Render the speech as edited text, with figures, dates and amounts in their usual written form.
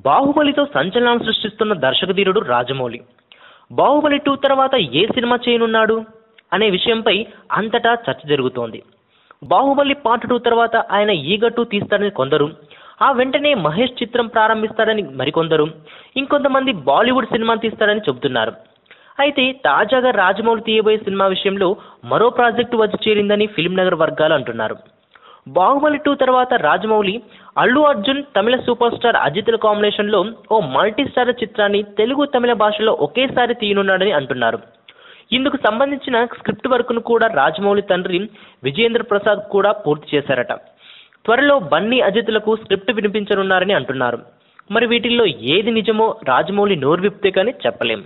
బాహుబలితో సంచలనం సృష్టిస్తున్న దర్శకధీరుడు రాజమౌళి. బాహుబలి 2 తర్వాత ఏ సినిమా చేయనున్నాడు అనే విషయంపై అంతటా చర్చ జరుగుతోంది. బాహుబలి పార్ట్ 2 తర్వాత ఆయన ఈగ 2 తీస్తారని కొందరు, ఆ వెంటనే మహేష్ చిత్రం ప్రారంభిస్తాడని మరికొందరు, ఇంకొంతమంది బాలీవుడ్ సినిమా తీస్తాడని చెబుతున్నారు. అయితే తాజాగా రాజమౌళి తీయబోయే సినిమా విషయంలో మరో ప్రాజెక్టు వచ్చి చేరిందని ఫిల్మ్ నగర్ వర్గాలు అంటున్నారు. బాహుబలి 2 తర్వాత రాజమౌళి అల్లు అర్జున్, తమిళ సూపర్ స్టార్ అజిత్ల కాంబినేషన్లో ఓ మల్టీ స్టార్ చిత్రాన్ని తెలుగు, తమిళ భాషలో ఒకేసారి తీయనున్నాడని అంటున్నారు. ఇందుకు సంబంధించిన స్క్రిప్ట్ వర్క్ను కూడా రాజమౌళి తండ్రి విజయేంద్ర ప్రసాద్ కూడా పూర్తి చేశారట. త్వరలో బన్నీ అజిత్లకు స్క్రిప్ట్ వినిపించనున్నారని అంటున్నారు. మరి వీటిల్లో ఏది నిజమో రాజమౌళి నోరు విప్తే కానీ చెప్పలేం.